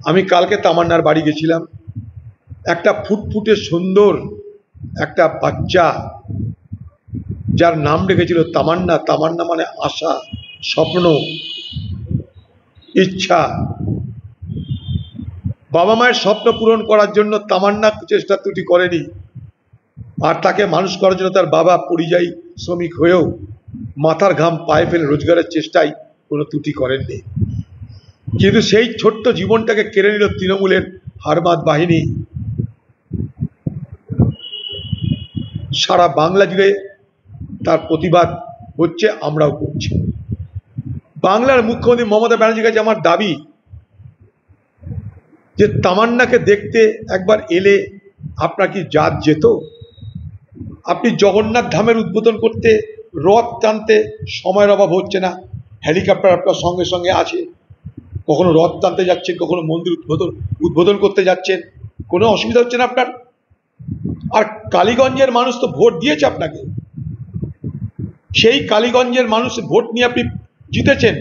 আমি কালকে তামান্নার বাড়ি গেছিলাম। একটা ফুটফুটে সুন্দর একটা বাচ্চা, যার নাম রেখেছিল তামান্না। তামান্না মানে আশা, স্বপ্ন, ইচ্ছা। বাবা মায়ের স্বপ্ন পূরণ করার জন্য তামান্না চেষ্টা ত্রুটি করেনি, আর তাকে মানুষ করার জন্য তার বাবা পরিযায়ী শ্রমিক হয়েও মাথার ঘাম পায়ে ফেলে রোজগারের চেষ্টায় কোনো ত্রুটি করেননি। কিন্তু সেই ছোট্ট জীবনটাকে কেড়ে নিল তৃণমূলের হারমাদ বাহিনী। সারা বাংলা জুড়ে তার প্রতিবাদ হচ্ছে, আমরাও করছি। বাংলার মুখ্যমন্ত্রী মমতা ব্যানার্জির কাছে আমার দাবি যে তামান্নাকে দেখতে একবার এলে আপনার কি জাত যেত? আপনি জগন্নাথ ধামের উদ্বোধন করতে, রথ টানতে সময়ের অভাব হচ্ছে না? হেলিকপ্টার আপনার সঙ্গে সঙ্গে আছে, কখনো রথ টানতে যাচ্ছেন, কখনো মন্দির উদ্বোধন করতে যাচ্ছেন, কোনো অসুবিধা হচ্ছে না আপনার? আর কালীগঞ্জের মানুষ তো ভোট দিয়েছে আপনাকে, সেই কালীগঞ্জের মানুষ ভোট নিয়ে আপনি জিতেছেন।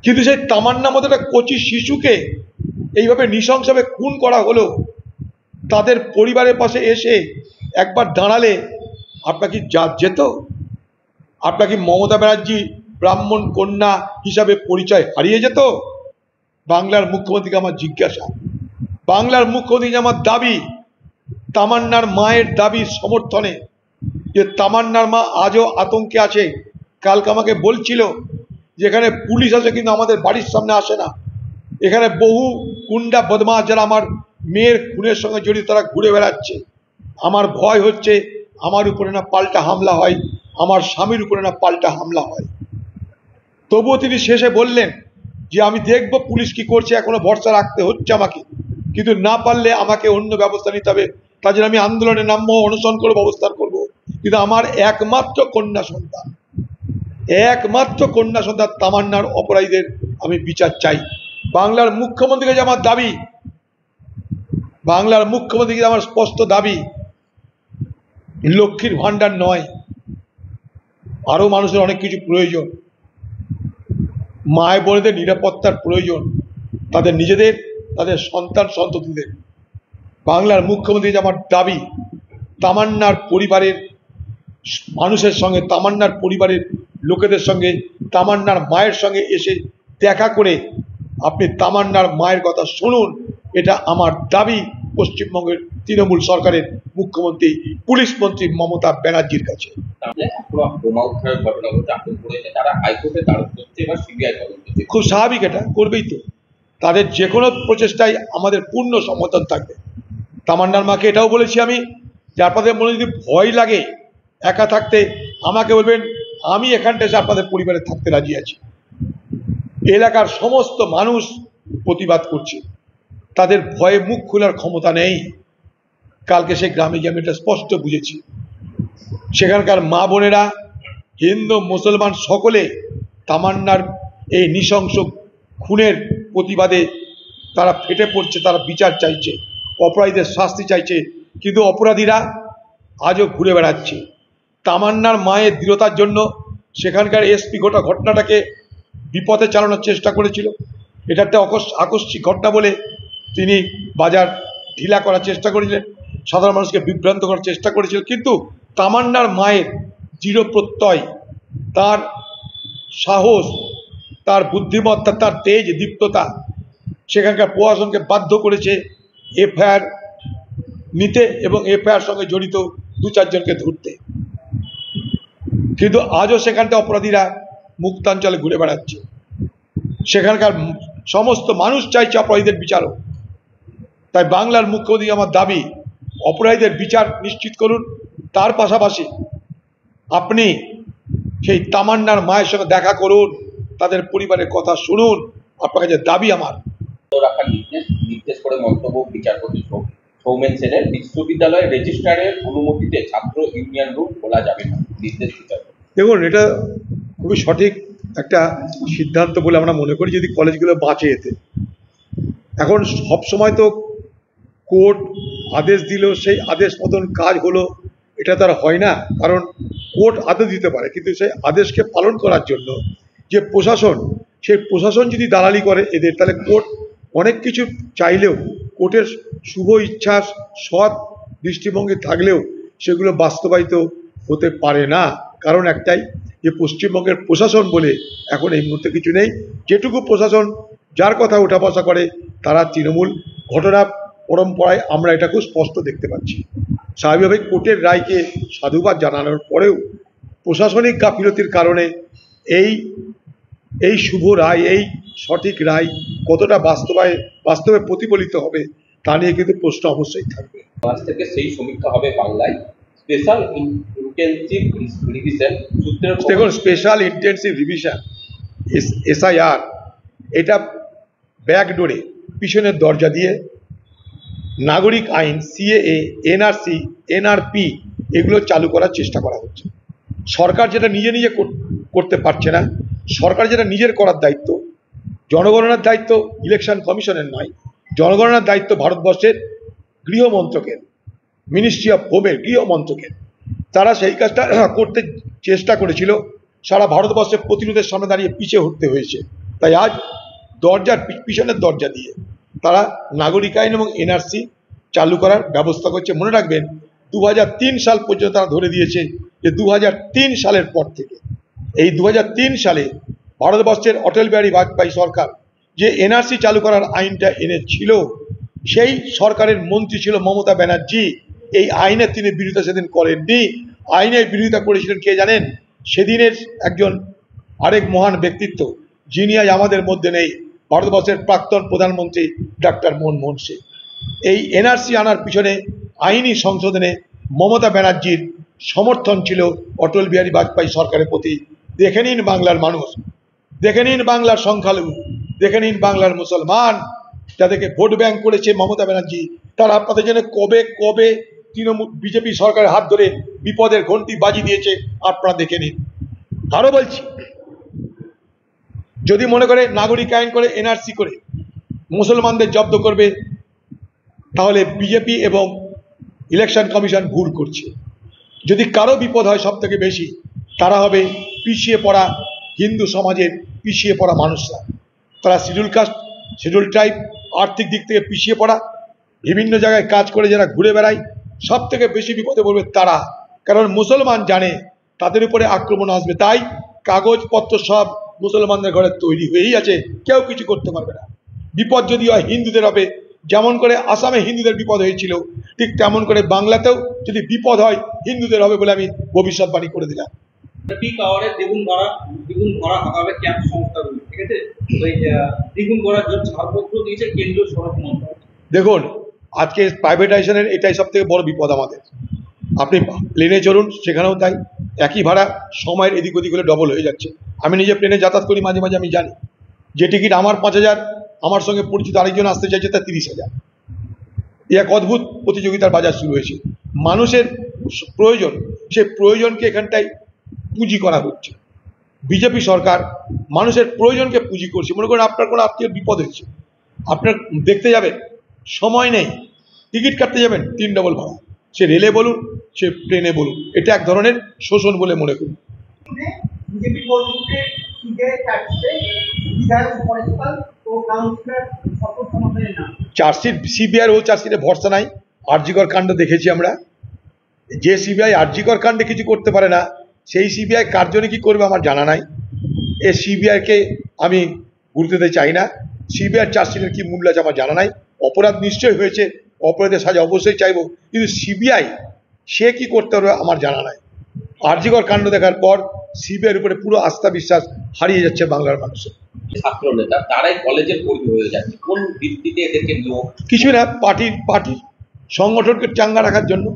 কিন্তু সেই তামান্নার মতো একটা কচি শিশুকে এইভাবে নৃশংসভাবে খুন করা হলো, তাদের পরিবারের পাশে এসে একবার দাঁড়ালে আপনার কি জাত যেত? আপনার কি মমতা ব্যানার্জি ব্রাহ্মণ কন্যা হিসাবে পরিচয় হারিয়ে যেত? বাংলার মুখ্যমন্ত্রীকে আমার জিজ্ঞাসা, বাংলার মুখ্যমন্ত্রীকে আমার দাবি, তামান্নার মায়ের দাবির সমর্থনে, যে তামান্নার মা আজও আতঙ্কে আছে। কালকে আমাকে বলছিল যে এখানে পুলিশ আছে কিন্তু আমাদের বাড়ির সামনে আসে না, এখানে বহু গুন্ডা বদমাশ যারা আমার মেয়ের খুনের সঙ্গে জড়িত তারা ঘুরে বেড়াচ্ছে। আমার ভয় হচ্ছে আমার উপরে না পাল্টা হামলা হয়, আমার স্বামীর উপরে না পাল্টা হামলা হয়। তবুও তিনি শেষে বললেন যে আমি দেখব পুলিশ কি করছে, এখনো ভরসা রাখতে হচ্ছে আমাকে, কিন্তু না পারলে আমাকে অন্য ব্যবস্থা নিতে হবে। তার জন্য আমি আন্দোলনে নামবো, অনশন করবো, অবস্থান করবো। কিন্তু আমার একমাত্র কন্যা সন্তান, একমাত্র কন্যা সন্তান তামান্নার অপরাধীদের আমি বিচার চাই। বাংলার মুখ্যমন্ত্রীর কাছে আমার দাবি, বাংলার মুখ্যমন্ত্রীর কাছে আমার স্পষ্ট দাবি, লক্ষ্মীর ভান্ডার নয়, আরো মানুষের অনেক কিছু প্রয়োজন। মায় বোনেদের নিরাপত্তার প্রয়োজন, তাদের নিজেদের, তাদের সন্তান সন্ততিদের। বাংলার মুখ্যমন্ত্রীর আমার দাবি, তামান্নার পরিবারের মানুষের সঙ্গে, তামান্নার পরিবারের লোকেদের সঙ্গে, তামান্নার মায়ের সঙ্গে এসে দেখা করে আপনি তামান্নার মায়ের কথা শুনুন। এটা আমার দাবি পশ্চিমবঙ্গের তৃণমূল সরকারের মুখ্যমন্ত্রী পুলিশ মন্ত্রী মমতা ব্যানার্জির কাছে। খুব স্বাভাবিক, এটা করবেই তো, তাদের যে কোনো প্রচেষ্টায় আমাদের পূর্ণ সমর্থন থাকবে। তামান্নার মাকে এটাও বলেছি আমি, যে আপনাদের মনে যদি ভয় লাগে একা থাকতে আমাকে বলবেন, আমি এখানটা এসে আপনাদের পরিবারে থাকতে রাজি আছি। এলাকার সমস্ত মানুষ প্রতিবাদ করছে, তাদের ভয়ে মুখ খোলার ক্ষমতা নেই। কালকে সে গ্রামে গিয়ে আমি এটা স্পষ্ট বুঝেছি। সেখানকার মা বোনেরা, হিন্দু মুসলমান সকলে তামান্নার এই নৃশংস খুনের প্রতিবাদে তারা ফেটে পড়ছে, তারা বিচার চাইছে, অপরাধীদের শাস্তি চাইছে। কিন্তু অপরাধীরা আজও ঘুরে বেড়াচ্ছে। তামান্নার মায়ের দৃঢ়তার জন্য সেখানকার এসপি গোটা ঘটনাটাকে বিপথে চালানোর চেষ্টা করেছিল। এটা একটা আকস্মিক ঘটনা বলে তিনি বাজার ঢিলা করার চেষ্টা করেছিলেন, সাধারণ মানুষকে বিভ্রান্ত করার চেষ্টা করেছিল। কিন্তু তামান্নার মায়ের দৃঢ় প্রত্যয়, তার সাহস, তার বুদ্ধিমত্তা, তার তেজ দীপ্ততা সেখানকার প্রশাসনকে বাধ্য করেছে এফআইআর নিতে এবং এফআইআর সঙ্গে জড়িত 2-4 জনকে ধরতে। কিন্তু আজও সেখানটা অপরাধীরা মুক্তাঞ্চলে ঘুরে বেড়াচ্ছে। সেখানকার সমস্ত মানুষ চাইছে অপরাধীদের বিচারও। তাই বাংলার মুখ্যমন্ত্রী আমার দাবি, অপরাধীদের বিচার নিশ্চিত করুন। তার পাশাপাশি আপনি সেই তামান্নার মায়ের সঙ্গে দেখা করুন, তাদের পরিবারের কথা শুনুন। আপনার কাছে দাবি আমার। রাখার নির্দেশ করে মন্তব্য বিচারপতি সৌমেন সেনের, বিশ্ববিদ্যালয়ের রেজিস্ট্রারের অনুমতিতে ছাত্র ইউনিয়ন রুম খোলা যাবে না, নির্দেশ বিচারপতি। দেখুন, এটা খুবই সঠিক একটা সিদ্ধান্ত বলে আমরা মনে করি, যদি কলেজগুলো বাঁচে এতে। এখন সব সময় তো কোর্ট আদেশ দিল, সেই আদেশ মতন কাজ হলো, এটা তার হয় না। কারণ কোর্ট আদেশ দিতে পারে, কিন্তু সেই আদেশকে পালন করার জন্য যে প্রশাসন, সেই প্রশাসন যদি দালালি করে এদের, তাহলে কোর্ট অনেক কিছু চাইলেও কোর্টের শুভ ইচ্ছা সৎ দৃষ্টিভঙ্গি থাকলেও সেগুলো বাস্তবায়িত হতে পারে না। কারণ একটাই, যে পশ্চিমবঙ্গের প্রশাসন বলে এখন এই মুহূর্তে কিছু নেই। যেটুকু প্রশাসন যার কথা ওঠা বসা করে তারা তৃণমূল। ঘটনা পরম্পরায় আমরা এটা খুব স্পষ্ট দেখতে পাচ্ছি। স্বাভাবিকভাবে কোর্টের রায়কে সাধুবাদ জানানোর পরেও প্রশাসনিক গাফিলতির কারণে এই শুভ রায়, এই সঠিক রায় কতটা বাস্তবে প্রতিফলিত হবে তা নিয়ে কিন্তু প্রশ্ন অবশ্যই থাকবে। আজ থেকে সেই সমীক্ষা হবে বাংলায়। স্পেশাল ইন্টেনসিভ রিভিশন সূত্রের দেখুন, স্পেশাল ইন্টেনসিভ রিভিশন SIR এটা ব্যাকডোরে পিছনের দরজা দিয়ে নাগরিক আইন, CAA, NRC, NRP এগুলো চালু করার চেষ্টা করা হচ্ছে। সরকার যেটা নিজে করতে পারছে না, সরকার যেটা নিজের করার দায়িত্ব, জনগণনার দায়িত্ব ইলেকশন কমিশনের নয়, জনগণনার দায়িত্ব ভারতবর্ষের গৃহমন্ত্রকের, মিনিস্ট্রি অফ হোমের গৃহমন্ত্রকের। তারা সেই কাজটা করতে চেষ্টা করেছিল, সারা ভারতবর্ষের প্রতিরোধের সামনে দাঁড়িয়ে পিছিয়ে হতে হয়েছে। তাই আজ পিছনের দরজা দিয়ে তারা নাগরিক আইন এবং NRC চালু করার ব্যবস্থা করছে। মনে রাখবেন, 2003 সাল পর্যন্ত তারা ধরে দিয়েছে যে 2003 সালের পর থেকে, এই 2003 সালে ভারতবর্ষের অটল বিহারী বাজপেয়ী সরকার যে NRC চালু করার আইনটা এনেছিল, সেই সরকারের মন্ত্রী ছিল মমতা ব্যানার্জি। এই আইনের তিনি বিরোধিতা সেদিন করেননি। আইনের বিরোধিতা করেছিলেন কে জানেন? সেদিনের একজন আরেক মহান ব্যক্তিত্ব, যিনি আজ আমাদের মধ্যে নেই, ভারতবর্ষের প্রাক্তন প্রধানমন্ত্রী ডক্টর মনমোহন সিং। এই NRC আনার পিছনে আইনি সংশোধনে মমতা ব্যানার্জির সমর্থন ছিল অটল বিহারী বাজপেয়ী সরকারের প্রতি। দেখে নিন বাংলার মানুষ, দেখে নিন বাংলার সংখ্যালঘু, দেখে নিন বাংলার মুসলমান, যাদেরকে ভোট ব্যাংক করেছে মমতা ব্যানার্জি, তারা আপনাদের জন্য কবে কবে তৃণমূল বিজেপি সরকারের হাত ধরে বিপদের ঘন্টি বাজিয়ে দিয়েছে আপনারা দেখে নিন। আরো বলছি, যদি মনে করে নাগরিক আইন করে NRC করে মুসলমানদের জব্দ করবে, তাহলে বিজেপি এবং ইলেকশন কমিশন ভুল করছে। যদি কারো বিপদ হয় সব থেকে বেশি, তারা হবে পিছিয়ে পড়া হিন্দু সমাজের পিছিয়ে পড়া মানুষরা। তারা শিডিউল কাস্ট, শিডিউল ট্রাইব, আর্থিক দিক থেকে পিছিয়ে পড়া, বিভিন্ন জায়গায় কাজ করে যারা ঘুরে বেড়ায়, সব থেকে বেশি বিপদে পড়বে তারা। কারণ মুসলমান জানে তাদের উপরে আক্রমণ আসবে, তাই কাগজপত্র সব মুসলমানদের ঘরে তৈরি হয়েই আছে, কেউ কিছু করতে পারবে না। বিপদ যদি হয় হিন্দুদের হবে, যেমন করে আসামে হিন্দুদের বিপদ হয়েছিল, ঠিক তেমন করে বাংলাতেও যদি বিপদ হয় হিন্দুদের হবে বলে আমি ভবিষ্যৎবাণী করে দিলাম। পিক আওয়ারে দ্বিগুণ ভাড়া হাঁকাবে ক্যাব সংস্থাগুলো, ঠিক আছে? ওই দ্বিগুণ ভাড়ার জন্য ছাড়পত্র দিয়েছে কেন্দ্রীয় সড়ক মন্ত্রক। দেখুন, আজকে প্রাইভেটাইজেশনের এটাই সব থেকে বড় বিপদ আমাদের। আপনি প্লেনে চলুন, সেখানেও তাই, একই ভাড়া সময়ের এদিক ওদিক হলে ডবল হয়ে যাচ্ছে। আমি নিজে প্লেনে যাতায়াত করি, মাঝে মাঝে আমি জানি যে টিকিট আমার 5,000, আমার সঙ্গে পরিচিত আরেকজন আসতে চাইছে তার 30,000। এক অদ্ভুত প্রতিযোগিতার বাজার শুরু হয়েছে। মানুষের প্রয়োজন, সে প্রয়োজনকে এখানটায় পুঁজি করা হচ্ছে। বিজেপি সরকার মানুষের প্রয়োজনকে পুঁজি করছে। মনে করেন আপনার কোনো আত্মীয় বিপদ হয়েছে, আপনার দেখতে যাবেন, সময় নেই, টিকিট কাটতে যাবেন 3 ডবল ভাড়া, সে রেলে বলুন, সে ট্রেনে বলুন। এটা এক ধরনের শোষণ বলে মনে করি। চার্জশিট CBI ও চার্জশিটে ভরসা নাই। আরজিকর কাণ্ড দেখেছি আমরা। যে CBI আরজিকর কাণ্ডে কিছু করতে পারে না, সেই CBI কার জন্য কি করবে আমার জানা নাই। এ CBIকে আমি গুরুত্ব দিতে চাই না। CBI চার্জশিটের কি মূল্য আছে আমার জানা নাই। অপরাধ নিশ্চয়ই হয়েছে, অপরাধের সাজা অবশ্যই চাইব, কিন্তু CBI সে কি করতে পারবে আমার জানা নাই। আরজিকর কাণ্ড দেখার পর CBIর উপরে পুরো আস্থা বিশ্বাস হারিয়ে যাচ্ছে বাংলার মানুষের। ছাত্র নেতা তারাই কলেজের কর্মী হয়ে যাচ্ছে, কোন ভিত্তিতে এদেরকে নিয়োগ? কিছু না, পার্টির সংগঠনকে চাঙ্গা রাখার জন্য,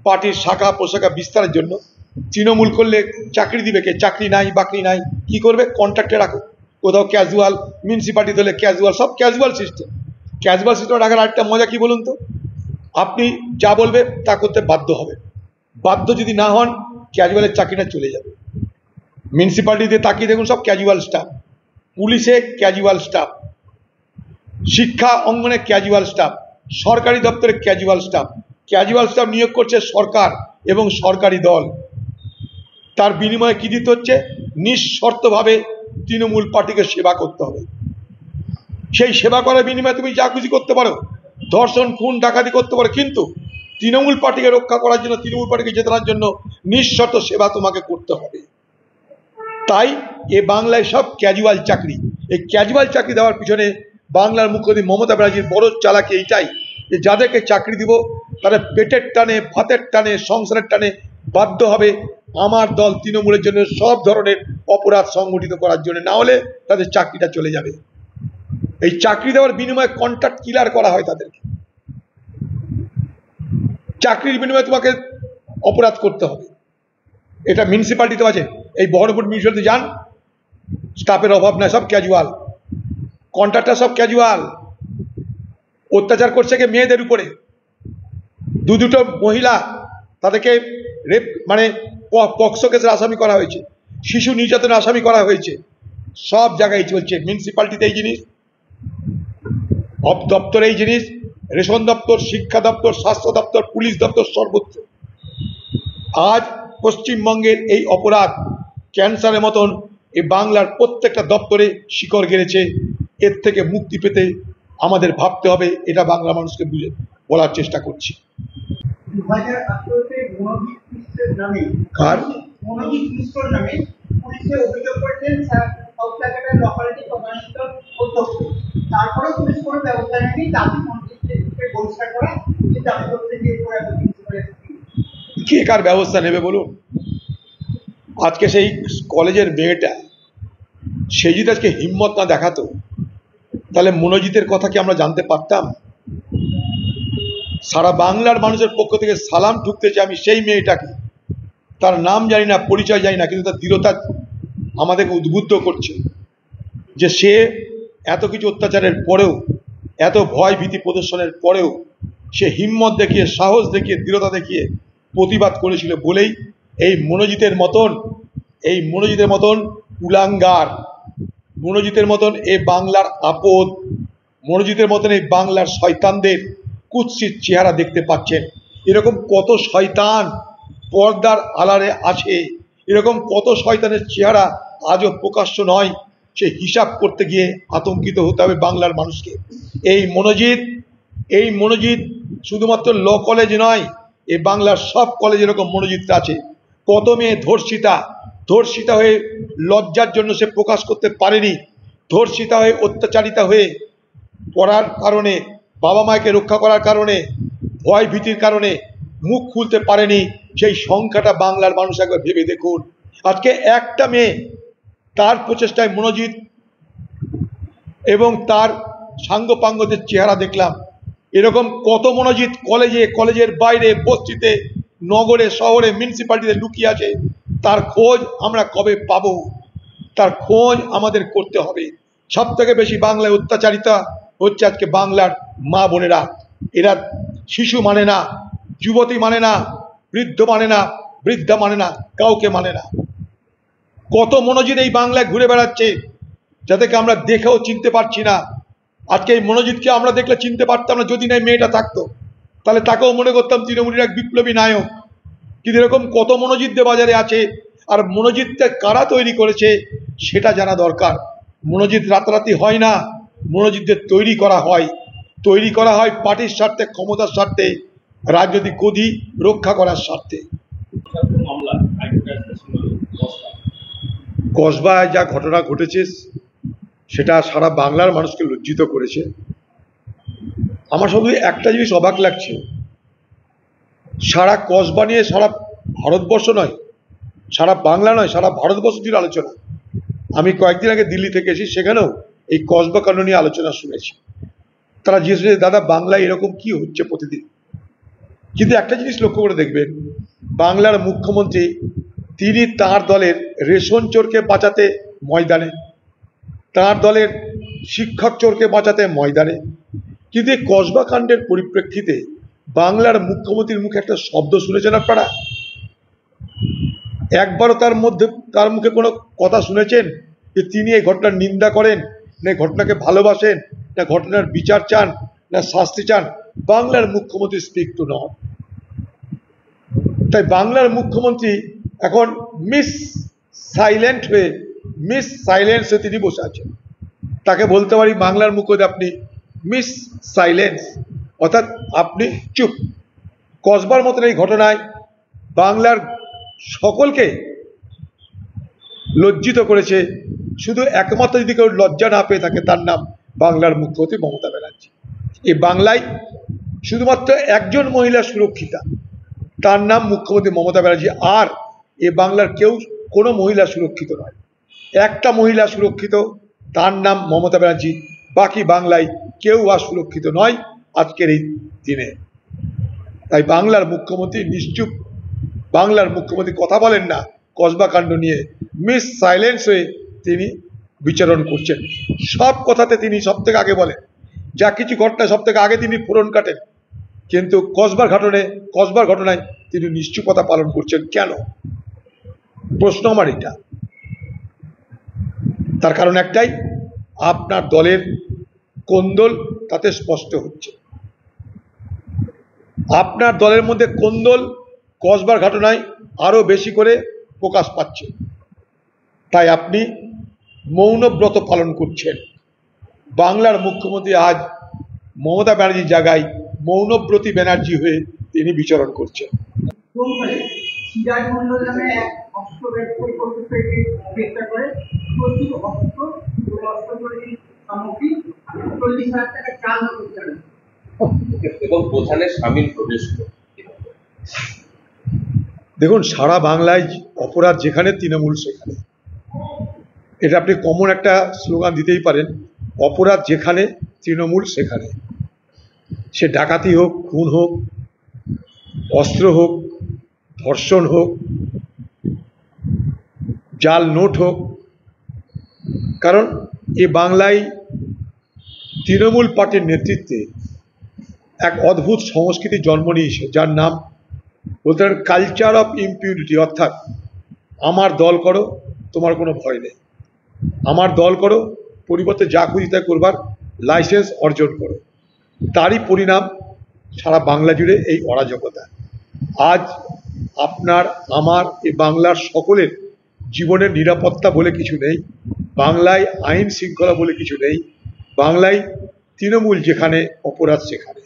পার্টির শাখা প্রশাখা বিস্তারের জন্য। তৃণমূল করলে চাকরি দিবে কে? চাকরি নাই, বাকরি নাই, কি করবে? কন্ট্রাক্টে রাখো। কোথাও ক্যাজুয়াল, মিউনিসিপালিটি হলে ক্যাজুয়াল, সব ক্যাজুয়াল সিস্টেম। ক্যাজুয়াল সিস্টেম রাখার একটা মজা কি বলুন তো? আপনি যা বলবে তা করতে বাধ্য হবে। বাধ্য যদি না হন, ক্যাজুয়ালের চাকরিটা চলে যাবে। মিউনিসিপালিটিতে তাকিয়ে দেখুন, সব ক্যাজুয়াল স্টাফ। পুলিশে ক্যাজুয়াল স্টাফ, শিক্ষা অঙ্গনে ক্যাজুয়াল স্টাফ, সরকারি দপ্তরে ক্যাজুয়াল স্টাফ। ক্যাজুয়াল স্টাফ নিয়োগ করছে সরকার এবং সরকারি দল। তার বিনিময়ে কি দিতে হচ্ছে? নিঃশর্তভাবে তৃণমূল পার্টিকে সেবা করতে হবে। সেই সেবা করার বিনিময়ে তুমি যা খুশি করতে পারো, ধর্ষণ, খুন, ডাকাতি করতে পারো, কিন্তু তৃণমূল পার্টিকে রক্ষা করার জন্য, তৃণমূল পার্টিকে জেতানোর জন্য নিঃশর্ত সেবা তোমাকে করতে হবে। তাই এ বাংলায় সব ক্যাজুয়াল চাকরি। এই ক্যাজুয়াল চাকরি দেওয়ার পিছনে বাংলার মুখ্যমন্ত্রী মমতা ব্যানার্জির বড় চালাকি এইটাই, যে যাদেরকে চাকরি দিব তারা পেটের টানে, ভাতের টানে, সংসারের টানে বাধ্য হবে আমার দল তৃণমূলের জন্য সব ধরনের অপরাধ সংগঠিত করার জন্য, না হলে তাদের চাকরিটা চলে যাবে। এই চাকরি দেওয়ার বিনিময়ে কন্ট্রাক্ট কিলার করা হয় তাদেরকে। চাকরির বিনিময়ে তোমাকে অপরাধ করতে হবে। এটা মিউনিসিপ্যালিটিতে আছে, এই বহরমপুর মিউনিসিপ্যালিটি যান, স্টাফের অভাব নাই, সব ক্যাজুয়াল, কন্ট্রাক্টর সব ক্যাজুয়াল। অত্যাচার করছে কি মেয়েদের উপরে, দুটো মহিলা তাদেরকে রেপ মানে পক্সো কেসের আসামি করা হয়েছে, শিশু নির্যাতনের আসামি করা হয়েছে, সব জায়গায় চলছে। মিউনিসিপ্যালিটিতে এই জিনিস, দপ্তরে এই জিনিস, রেশন দপ্তর, শিক্ষা দপ্তর, স্বাস্থ্য দপ্তর, পুলিশ দপ্তর, সর্বত্র। আজ পশ্চিমবঙ্গের এই অপরাধ ক্যান্সারের মতন এই বাংলার প্রত্যেকটা দপ্তরে শিকড় গেড়েছে। এর থেকে মুক্তি পেতে আমাদের ভাবতে হবে, এটা বাংলা মানুষকে বুঝে বলার চেষ্টা করছি। 2018-তে মনোজিৎ মিশ্রের নামে, কার? মনোজিৎ মিশ্রের নামে পুলিশে অভিযোগ করেছেন সাউথ ক্যালকাটার লকালিটি কমিশনের অধ্যক্ষ। তারপরে পুলিশ কোনো ব্যবস্থা নেয়নি, তাকে মনোজিৎকে বহিষ্কার করা, এই দাবি করতে গিয়ে কে কার ব্যবস্থা নেবে বলুন? আজকে সেই কলেজের মেয়েটা, সে যদি আজকে হিম্মত না দেখাতো, তাহলে মনোজিতের কথা কি আমরা জানতে পারতাম? সারা বাংলার মানুষের পক্ষ থেকে সালাম ঢুকতেছে আমি সেই মেয়েটাকে, তার নাম জানি না, পরিচয় জানি না, কিন্তু তার দৃঢ়তা আমাদেরকে উদ্বুদ্ধ করছে যে সে এত কিছু অত্যাচারের পরেও, এত ভয় ভীতি প্রদর্শনের পরেও সে হিম্মত দেখিয়ে, সাহস দেখিয়ে, দৃঢ়তা দেখিয়ে প্রতিবাদ করেছিল বলেই এই মনোজিতের মতন কুলাঙ্গার, মনোজিতের মতন এই বাংলার আপদ, মনোজিতের মতন এই বাংলার শয়তানদের কুৎসিত চেহারা দেখতে পাচ্ছেন। এরকম কত শয়তান পর্দার আড়ালে আছে, এরকম কত শয়তানের চেহারা আজও প্রকাশ্য নয়। সে হিসাব করতে গিয়ে আতঙ্কিত হতে হবে বাংলার মানুষকে। এই মনোজিৎ শুধুমাত্র ল কলেজ নয়, এই বাংলার সব কলেজে এরকম মনোজিৎ আছে। কত মেয়ে ধর্ষিতা হয়ে লজ্জার জন্য সে প্রকাশ করতে পারেনি, ধর্ষিতা হয়ে, অত্যাচারিতা হয়ে, পড়ার কারণে, বাবা মাকে রক্ষা করার কারণে, ভয় ভীতির কারণে মুখ খুলতে পারেনি। সেই সংখ্যাটা বাংলার মানুষ একবার ভেবে দেখুন। আজকে একটা মেয়ে, তার প্রচেষ্টায় মনোজিৎ এবং তার সাঙ্গপাঙ্গদের চেহারা দেখলাম। এরকম কত মনোজিৎ কলেজে, কলেজের বাইরে, বস্তিতে, নগরে, শহরে, মিউনিসিপ্যালিটিতে লুকিয়ে আছে। তার খোঁজ আমরা কবে পাবো? তার খোঁজ আমাদের করতে হবে। সব থেকে বেশি বাংলায় অত্যাচারিতা হচ্ছে আজকে বাংলার মা বোনেরা। এরা শিশু মানে না, যুবতী মানে না, বৃদ্ধ মানে না, বৃদ্ধা মানে না, কাউকে মানে না। কত মনোজিৎ এই বাংলায় ঘুরে বেড়াচ্ছে, যাদেরকে আমরা দেখেও চিনতে পারছি না। আজকে এই মনোজিৎকে আমরা দেখলে চিনতে পারতাম না, যদি না মেয়েটা থাকতো, তাহলে তাকেও মনে করতাম তৃণমূলের এক বিপ্লবী নায়ক। কিন্তু এরকম কত মনোজিৎদের বাজারে আছে, আর মনোজিৎটা কারা তৈরি করেছে সেটা জানা দরকার। মনোজিৎ রাতারাতি হয় না, মনোজিৎদের তৈরি করা হয় পার্টির স্বার্থে, ক্ষমতার স্বার্থে, রাজনৈতিক গদি রক্ষা করার স্বার্থে। কসবায় যা ঘটনা ঘটেছে সেটা সারা বাংলার মানুষকে লজ্জিত করেছে। আমার শুধু একটা জিনিস অবাক লাগছে, সারা কসবা নিয়ে সারা ভারতবর্ষ নয়, সারা বাংলা নয়, সারা ভারতবর্ষ নিয়ে আলোচনা। আমি কয়েকদিন আগে দিল্লি থেকে এসেছি, সেখানেও এই কসবা কাণ্ড নিয়ে আলোচনা শুনেছি। তারা জিজ্ঞেস করছে, দাদা বাংলায় এরকম কি হচ্ছে প্রতিদিন? কিন্তু একটা জিনিস লক্ষ্য করে দেখবেন, বাংলার মুখ্যমন্ত্রী তিনি তার দলের রেশন চোরকে বাঁচাতে ময়দানে, তার দলের শিক্ষক চোরকে বাঁচাতে ময়দানে। কিন্তু এই কসবা কাণ্ডের পরিপ্রেক্ষিতে বাংলার মুখ্যমন্ত্রীর মুখে একটা শব্দ শুনেছেন আপনারা? একবারও তার মুখে কোনো কথা শুনেছেন যে তিনি এই ঘটনার নিন্দা করেন, না ঘটনাকে ভালোবাসেন, না ঘটনার বিচার চান, না শাস্তি চান? বাংলার মুখ্যমন্ত্রী স্পিক টু নট। তাই বাংলার মুখ্যমন্ত্রী এখন মিস সাইলেন্স হয়ে তিনি বসে আছেন। তাকে বলতে পারি বাংলার মুখোদে আপনি মিস সাইলেন্স, অর্থাৎ আপনি চুপ। কসবার মতন এই ঘটনায় বাংলার সকলকে লজ্জিত করেছে। শুধু একমাত্র যদি কেউ লজ্জা না পেয়ে থাকে তার নাম বাংলার মুখ্যমন্ত্রী মমতা ব্যানার্জি। এই বাংলায় শুধুমাত্র একজন মহিলা সুরক্ষিতা, তার নাম মুখ্যমন্ত্রী মমতা ব্যানার্জি। আর এ বাংলার কেউ কোনো মহিলা সুরক্ষিত নয়। একটা মহিলা সুরক্ষিত, তার নাম মমতা ব্যানার্জি। বাকি বাংলায় কেউ আর সুরক্ষিত নয় আজকের এই দিনে। তাই বাংলার মুখ্যমন্ত্রী নিশ্চুপ। বাংলার মুখ্যমন্ত্রী কথা বলেন না কসবা কাণ্ড নিয়ে, মিস সাইলেন্স হয়ে তিনি বিচরণ করছেন। সব কথাতে তিনি সব থেকে আগে বলেন, যা কিছু ঘটনা সব থেকে আগে তিনি ফোড়ন কাটেন। কিন্তু কসবার ঘটনায় তিনি নিশ্চুপতা পালন করছেন কেন? প্রশ্ন আমার এটা। তার কারণ একটাই, আপনার দলের কোন্দল তাতে স্পষ্ট হচ্ছে। আপনার দলের মধ্যে কোন্দল কসবার ঘটনায় আরো বেশি করে প্রকাশ পাচ্ছে। তাই আপনি মৌনব্রত পালন করছেন। বাংলার মুখ্যমন্ত্রী আজ মমতা ব্যানার্জির জায়গায় মৌনব্রতী ব্যানার্জি হয়ে তিনি বিচরণ করছেন। সোমবারে সিরাজ মন্ডল নামে এক অস্ত্র ব্যবসায়ী কর্তৃপক্ষকে গ্রেপ্তার করে প্রচুর অস্ত্র সামগ্রী 40,000 টাকা চাল করেন এবং প্রধানের স্বামীর প্রবেশ। দেখুন, সারা বাংলায় অপরাধ যেখানে তৃণমূল সেখানে। এটা আপনি কমন একটা স্লোগান দিতেই পারেন, অপরাধ যেখানে তৃণমূল সেখানে। সে ডাকাতি হোক, খুন হোক, অস্ত্র হোক, ধর্ষণ হোক, জাল নোট হোক। কারণ এ বাংলায় তৃণমূল পার্টির নেতৃত্বে এক অদ্ভুত সংস্কৃতি জন্ম নিয়েছে, যার নাম বলতে পারেন কালচার অফ ইম্পিউনিটি। অর্থাৎ আমার দল করো, তোমার কোনো ভয় নেই। আমার দল করো, পরিবর্তে যা খুঁজি তাই করবার লাইসেন্স অর্জন করো। তারই পরিণাম সারা বাংলা জুড়ে এই অরাজকতা। আজ আপনার আমার এই বাংলার সকলের জীবনের নিরাপত্তা বলে কিছু নেই, বাংলায় আইন শৃঙ্খলা বলে কিছু নেই, বাংলায় তৃণমূল যেখানে, অপরাধ সেখানে।